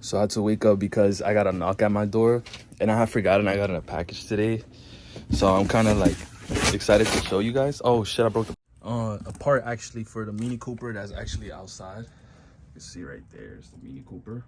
So I had to wake up because I got a knock at my door and I had forgotten I got a package today. So I'm kind of like excited to show you guys. Oh shit, I broke the a part actually for the Mini Cooper that's actually outside. You can see right there is the Mini Cooper.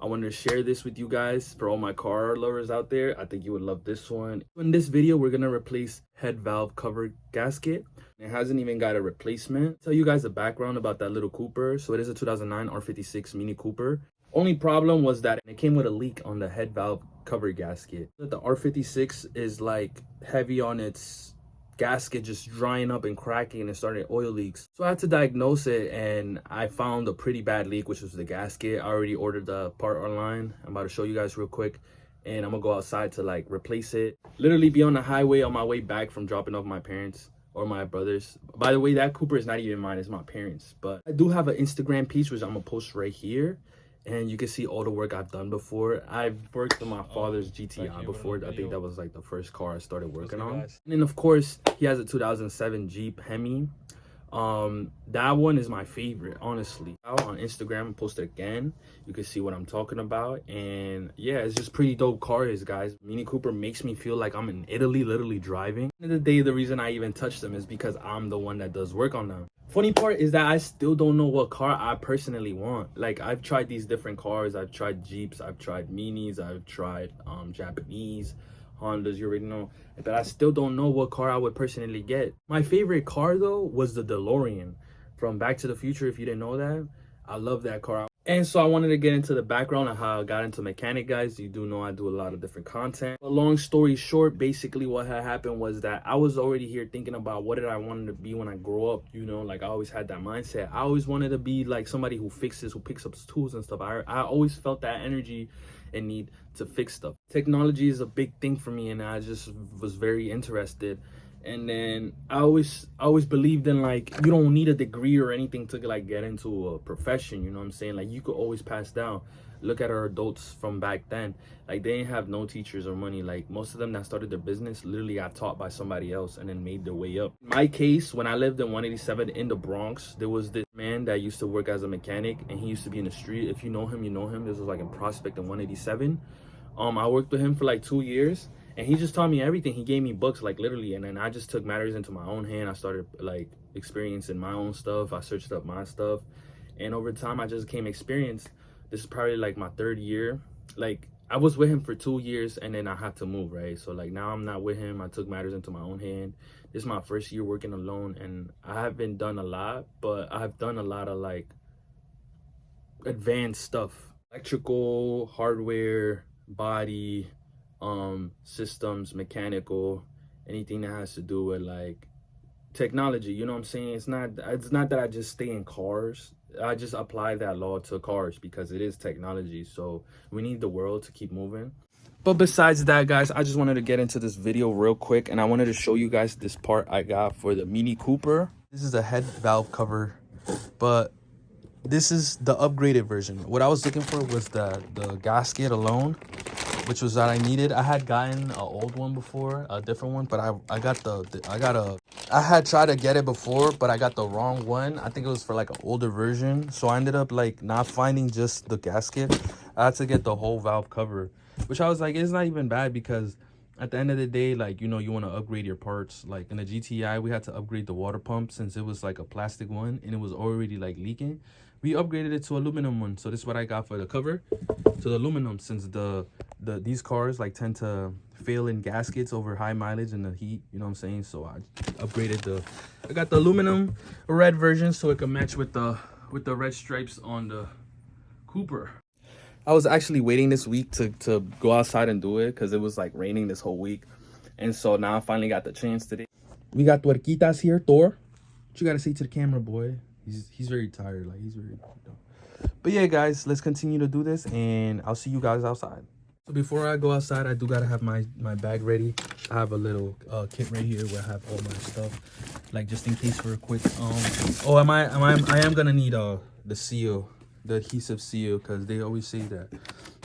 I wanted to share this with you guys for all my car lovers out there. I think you would love this one. In this video, we're gonna replace head valve cover gasket. It hasn't even got a replacement. Tell you guys the background about that little Cooper. So it is a 2009 R56 Mini Cooper. Only problem was that it came with a leak on the head valve cover gasket. The R56 is like heavy on its gasket, just drying up and cracking and starting oil leaks. So I had to diagnose it and I found a pretty bad leak, which was the gasket. I already ordered the part online. I'm about to show you guys real quick and I'm gonna go outside to like replace it. Literally be on the highway on my way back from dropping off my parents or my brothers. By the way, that Cooper is not even mine, it's my parents. But I do have an Instagram page which I'm gonna post right here. And you can see all the work I've done before. I've worked on my father's GTI before. I think that was like the first car I started working on. And then of course, he has a 2007 Jeep Hemi. That one is my favorite, honestly. Out on Instagram and post it again. You can see what I'm talking about. And yeah, it's just pretty dope cars, guys. Mini Cooper makes me feel like I'm in Italy, literally driving. At the end of the day, the reason I even touch them is because I'm the one that does work on them. Funny part is that I still don't know what car I personally want. Like, I've tried these different cars. I've tried Jeeps, I've tried Minis, I've tried Japanese Hondas, you already know. But I still don't know what car I would personally get. My favorite car though was the DeLorean from Back to the Future. If you didn't know that, I love that car. And so I wanted to get into the background of how I got into mechanic, guys. You do know I do a lot of different content. But long story short, basically what had happened was that I was already here thinking about what did I want to be when I grow up. You know, like I always had that mindset. I always wanted to be like somebody who fixes, who picks up tools and stuff. I always felt that energy and need to fix stuff. Technology is a big thing for me and I just was very interested. And then I always believed in like you don't need a degree or anything to like get into a profession, you know what I'm saying? Like you could always pass down. Look at our adults from back then, like they didn't have no teachers or money. Like most of them that started their business literally got taught by somebody else and then made their way up. In my case, when I lived in 187 in the Bronx, there was this man that used to work as a mechanic and he used to be in the street. If you know him, you know him. This was like in Prospect in 187. I worked with him for like 2 years and he just taught me everything. He gave me books, like literally, and then I just took matters into my own hand. I started like experiencing my own stuff. I searched up my stuff and over time I just became experienced. This is probably like my 3rd year. Like I was with him for 2 years and then I had to move, right? So like now I'm not with him. I took matters into my own hand. This is my 1st year working alone and I haven't done a lot, but I've done a lot of like advanced stuff, electrical, hardware, body, systems, mechanical, anything that has to do with like technology, you know what I'm saying? It's not that I just stay in cars. I just apply that law to cars because it is technology. So we need the world to keep moving. But besides that, guys, I just wanted to get into this video real quick and I wanted to show you guys this part I got for the Mini Cooper. This is a head valve cover, but this is the upgraded version. What I was looking for was the gasket alone, which was that I needed. I had gotten an old one before, a different one, but I had tried to get it before, but I got the wrong one. I think it was for like an older version. So I ended up like not finding just the gasket. I had to get the whole valve cover, which I was like, it's not even bad because at the end of the day, like, you know, you want to upgrade your parts. Like in the GTI, we had to upgrade the water pump since it was like a plastic one and it was already like leaking. We upgraded it to aluminum one. So this is what I got for the cover, to the aluminum, since these cars like tend to fail in gaskets over high mileage and the heat, you know what I'm saying? So I upgraded I got the aluminum red version so it can match with the red stripes on the Cooper. I was actually waiting this week to go outside and do it because it was like raining this whole week. And so now I finally got the chance today. We got Tuerquitas here, Thor. What you gotta say to the camera, boy? He's very tired, like he's very, but yeah, guys, let's continue to do this and I'll see you guys outside. So before I go outside, I do gotta have my bag ready. I have a little kit right here where I have all my stuff, like just in case for a quick I am gonna need the seal, the adhesive seal, because they always say that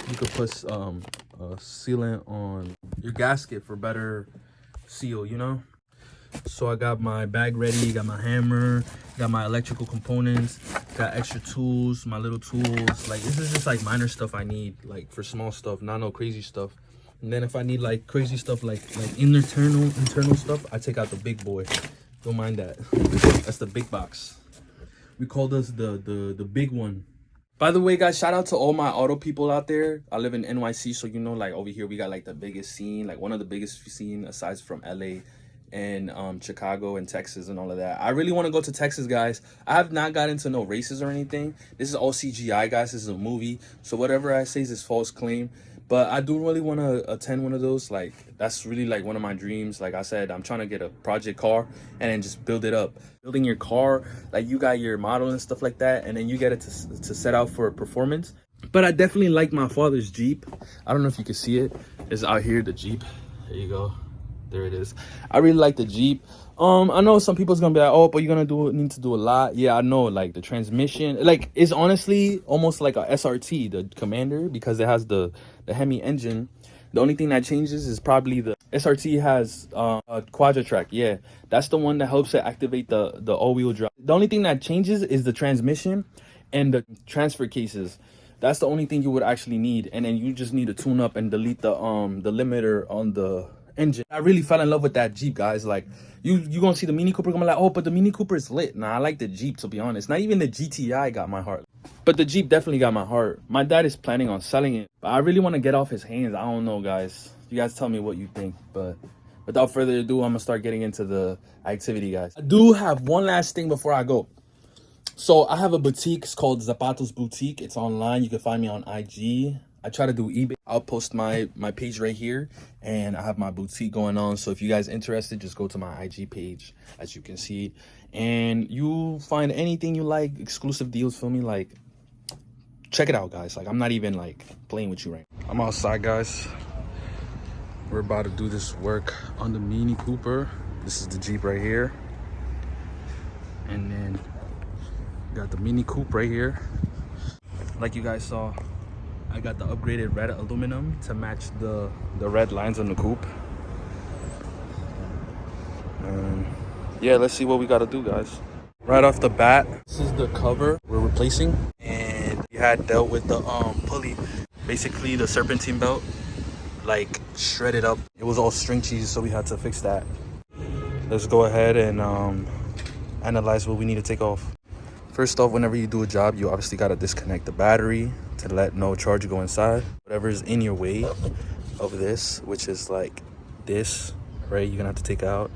you could put sealant on your gasket for better seal, you know. So I got my bag ready, got my hammer, got my electrical components, got extra tools, my little tools. Like, this is just like minor stuff I need, like for small stuff, not no crazy stuff. And then if I need like crazy stuff, like internal stuff, I take out the big boy. Don't mind that. That's the big box. We call this the big one. By the way, guys, shout out to all my auto people out there. I live in NYC, so you know, like over here we got like the biggest scene, like one of the biggest scene aside from LA and Chicago and Texas and all of that. I really want to go to Texas, guys. I have not got into no races or anything. This is all CGI, guys. This is a movie, so whatever I say is false claim. But I do really want to attend one of those. Like, that's really like one of my dreams. Like I said, I'm trying to get a project car and then just build it up. Building your car, like you got your model and stuff like that, and then you get it to set out for performance. But I definitely like my father's Jeep. I don't know if you can see it. It's out here, the Jeep. There you go. There it is. I really like the Jeep. I know some people's gonna be like, oh, but you're gonna need to do a lot. Yeah, I know. Like the transmission, like it's honestly almost like a SRT, the Commander, because it has the Hemi engine. The only thing that changes is probably the SRT has a quadra track. Yeah, that's the one that helps to activate the all-wheel drive. The only thing that changes is the transmission and the transfer cases. That's the only thing you would actually need, and then you just need to tune up and delete the limiter on the engine. I really fell in love with that Jeep, guys. Like you gonna see the Mini Cooper, gonna be like, oh, but the Mini Cooper is lit. Nah, I like the Jeep, to be honest. Not even the GTI got my heart, but the Jeep definitely got my heart. My dad is planning on selling it, but I really want to get off his hands. I don't know, guys. You guys tell me what you think. But without further ado, I'm gonna start getting into the activity, guys. I do have one last thing before I go. So I have a boutique. It's called Zapatos Boutique. It's online. You can find me on IG. I try to do eBay. I'll post my page right here, and I have my boutique going on. So if you guys interested, just go to my IG page, as you can see, and you find anything you like, exclusive deals for me. Like, check it out, guys. Like, I'm not even like playing with you right now. I'm outside, guys. We're about to do this work on the Mini Cooper. This is the Jeep right here, and then got the Mini Coupe right here. Like you guys saw, I got the upgraded red aluminum to match the red lines on the coupe. Yeah, let's see what we got to do, guys. Right off the bat, this is the cover we're replacing, and we had dealt with the pulley, basically the serpentine belt, like shredded up. It was all string cheese, so we had to fix that. Let's go ahead and analyze what we need to take off. First off, whenever you do a job, you obviously got to disconnect the battery to let no charge go inside. Whatever's in your way of this, which is like this, right? You're gonna have to take out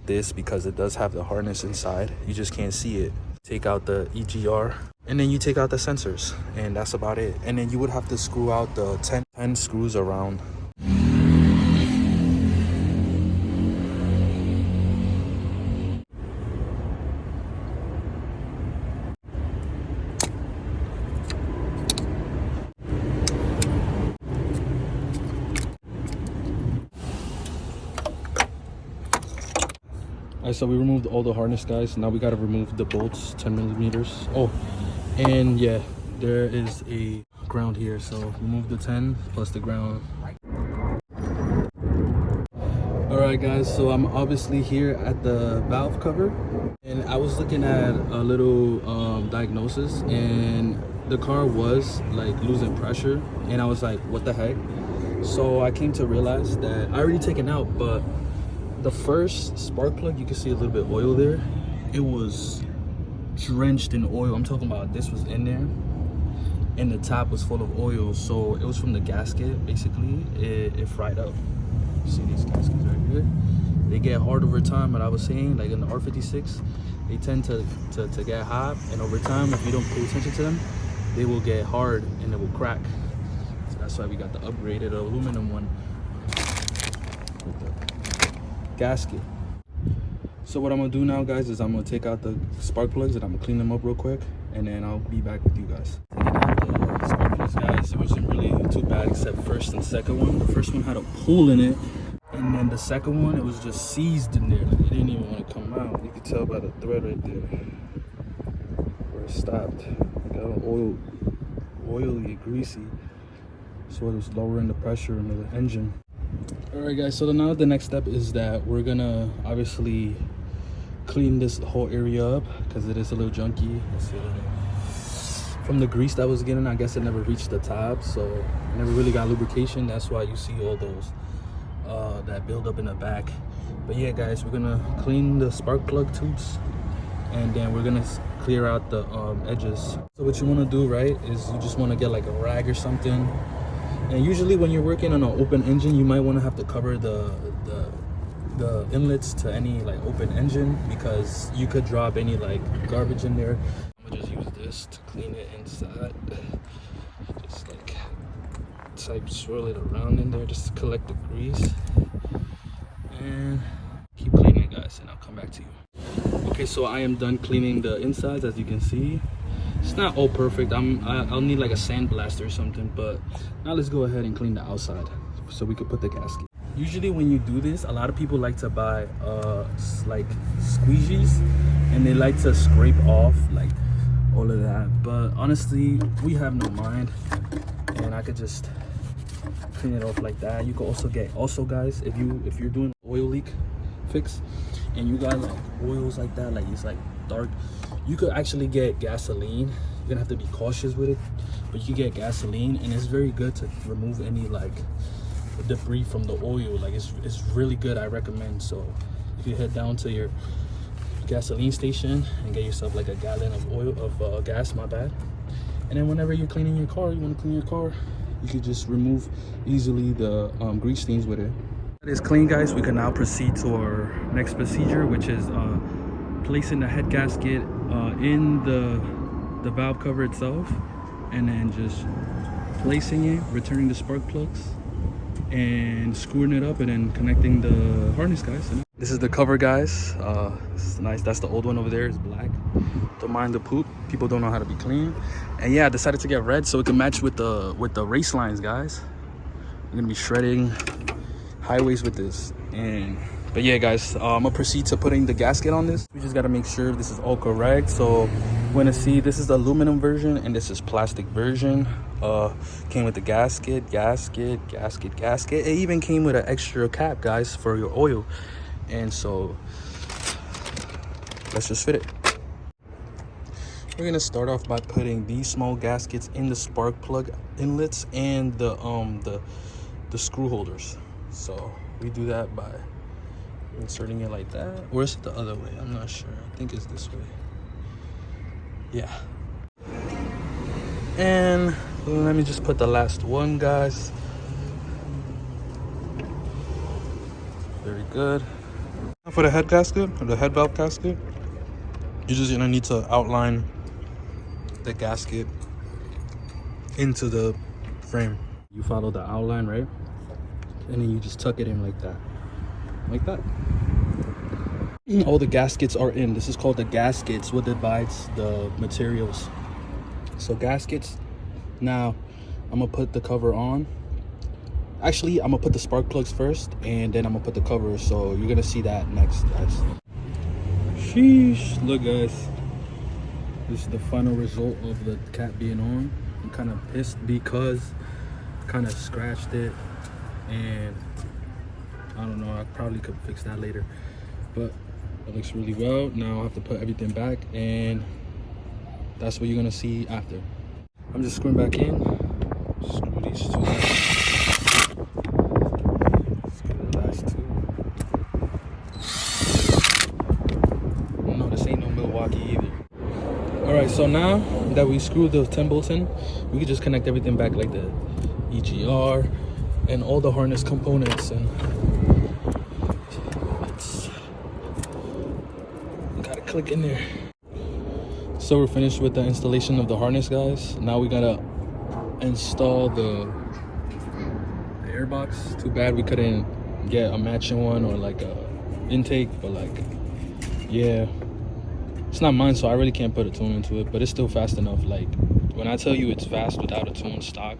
this because it does have the harness inside. You just can't see it. Take out the EGR, and then you take out the sensors, and that's about it. And then you would have to screw out the 10 screws around. Alright, so we removed all the harness, guys. Now we got to remove the bolts, 10 millimeters. Oh, and yeah, there is a ground here, so remove the 10 plus the ground. All right, guys, so I'm obviously here at the valve cover, and I was looking at a little diagnosis, and the car was like losing pressure, and I was like, what the heck? So I came to realize that I already taken out, but the first spark plug, you can see a little bit of oil there. It was drenched in oil. I'm talking about this was in there, and the top was full of oil. So it was from the gasket, basically. It fried up. You see these gaskets right here? They get hard over time, but I was saying, like in the R56, they tend to get hot, and over time, if you don't pay attention to them, they will get hard and it will crack. So that's why we got the upgraded aluminum one with the gasket. So what I'm gonna do now, guys, is I'm gonna take out the spark plugs and I'm gonna clean them up real quick, and then I'll be back with you guys. Taking out the spark plugs, guys, it wasn't really too bad except first and second one. The first one had a hole in it, and then the second one, it was just seized in there. Like, it didn't even want to come out. You can tell by the thread right there where it stopped. It got oily, greasy, so it was lowering the pressure into the engine. All right, guys, so now the next step is that we're gonna obviously clean this whole area up because it is a little junky. From the grease that was getting, I guess it never reached the top, so it never really got lubrication. That's why you see all those that build up in the back. But yeah, guys, we're gonna clean the spark plug tubes, and then we're gonna clear out the edges. So what you want to do, right, is you just want to get like a rag or something. And usually when you're working on an open engine, you might want to have to cover the inlets to any like open engine, because you could drop any like garbage in there. I'm gonna just use this to clean it inside. Just like type swirl it around in there just to collect the grease. And keep cleaning, guys, and I'll come back to you. Okay, so I am done cleaning the insides. As you can see, it's not all perfect. I'll need like a sandblaster or something, but now let's go ahead and clean the outside so we could put the gasket. Usually when you do this, a lot of people like to buy like squeegees, and they like to scrape off like all of that, but honestly we have no mind, and I could just clean it off like that. You could also get, guys, if you're doing oil leak fix and you got like oils like that, like it's like dark, you could actually get gasoline. You're gonna have to be cautious with it, but you get gasoline, and it's very good to remove any like debris from the oil. Like it's really good. I recommend. So if you head down to your gasoline station and get yourself like a gallon of oil of gas, my bad, and then whenever you're cleaning your car, you want to clean your car, you could just remove easily the grease stains with it. That is clean, guys. We can now proceed to our next procedure, which is placing the head gasket in the valve cover itself, and then just placing it, returning the spark plugs, and screwing it up, and then connecting the harness, guys. This is the cover, guys. It's nice. That's the old one over there. It's black. Don't mind the poop. People don't know how to be clean. And yeah, I decided to get red so it can match with the race lines, guys. We're gonna be shredding highways with this. But yeah, guys, I'm gonna proceed to putting the gasket on this. We just gotta make sure this is all correct. So we're gonna see, this is the aluminum version and this is plastic version. Came with the gasket. It even came with an extra cap, guys, for your oil. And so let's just fit it. We're gonna start off by putting these small gaskets in the spark plug inlets and the screw holders. So we do that by inserting it like that, or is it the other way? I'm not sure. I think it's this way. Yeah. And let me just put the last one, guys. Very good. For the head gasket, or the head valve gasket, you're just gonna need to outline the gasket into the frame. You follow the outline, right? And then you just tuck it in like that. Like that. All the gaskets are in. This is called the gaskets, what divides the materials. So gaskets. Now I'm gonna put the cover on. Actually, I'm gonna put the spark plugs first, and then I'm gonna put the cover. So you're gonna see that next, guys. Sheesh. Look, guys, this is the final result of the cap being on. I'm kind of pissed because I kind of scratched it, and I don't know, I probably could fix that later, but it looks really well. Now I have to put everything back, and that's what you're gonna see after. I'm just screwing back in. Screw these two back. Screw the last two. No, this ain't no Milwaukee either. All right, so now that we screwed those 10 bolts in, we can just connect everything back, like the EGR and all the harness components, and gotta click in there. So we're finished with the installation of the harness, guys. Now we gotta install the air box. Too bad we couldn't get a matching one or like a intake, but like, yeah, it's not mine, so I really can't put a tune into it, but it's still fast enough. Like, when I tell you it's fast without a tune stock,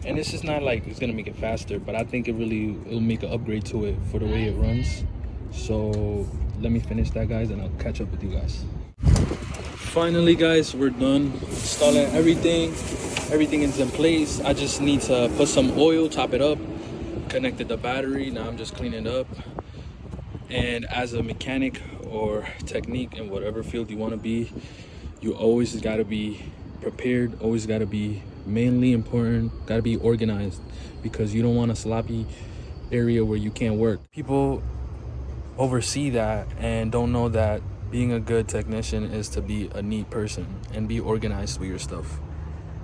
and this is not like it's gonna make it faster, but I think it'll make an upgrade to it for the way it runs. So let me finish that, guys, and I'll catch up with you guys. Finally, guys, we're done installing everything. Everything is in place. I just need to put some oil, top it up, connected the battery. Now I'm just cleaning it up. And as a mechanic or technique in whatever field you want to be, you always got to be prepared, always got to be mainly important, got to be organized, because you don't want a sloppy area where you can't work. People oversee that and don't know that being a good technician is to be a neat person and be organized with your stuff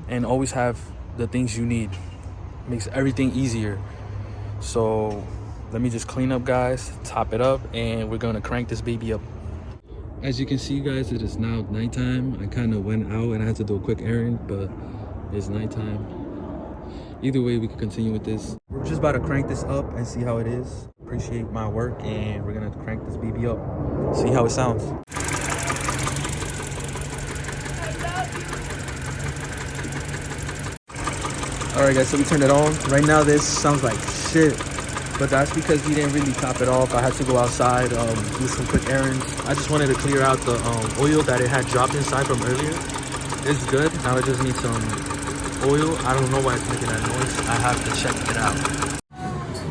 and always have the things you need. Makes everything easier. So let me just clean up, guys, top it up, and we're gonna crank this baby up. As you can see, guys, it is now nighttime. I kind of went out and I had to do a quick errand, but it's nighttime. Either way, we can continue with this. We're just about to crank this up and see how it is. Appreciate my work, and we're gonna crank this baby up. See how it sounds. All right, guys, so we turned it on. Right now, this sounds like shit, but that's because we didn't really top it off. I had to go outside, do some quick errands. I just wanted to clear out the oil that it had dropped inside from earlier. It's good. Now it just needs some oil. I don't know why it's making that noise. I have to check it out.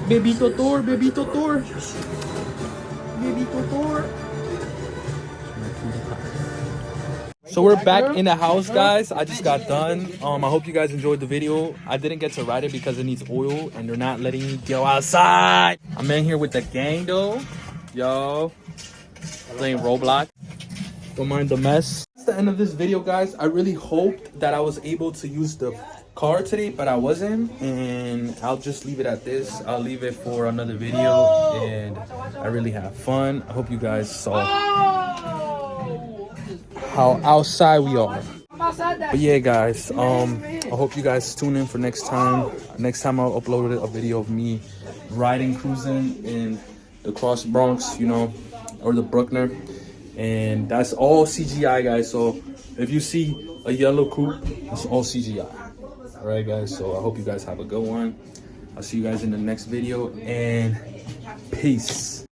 Bebito Thor, Bebito Thor. Bebito Thor. So we're back in the house, guys. I just got done. I hope you guys enjoyed the video. I didn't get to ride it because it needs oil and they're not letting me go outside. I'm in here with the gang though. Yo, playing Roblox. Don't mind the mess. That's the end of this video, guys. I really hoped that I was able to use the car today, but I wasn't, and I'll just leave it at this. I'll leave it for another video, and I really have fun. I hope you guys saw how outside we are. But yeah, guys, I hope you guys tune in for next time. Next time I'll upload a video of me riding, cruising in the Cross Bronx, you know, or the Bruckner. And that's all CGI, guys. So if you see a yellow coupe, it's all CGI. All right, guys, so I hope you guys have a good one. I'll see you guys in the next video, and peace.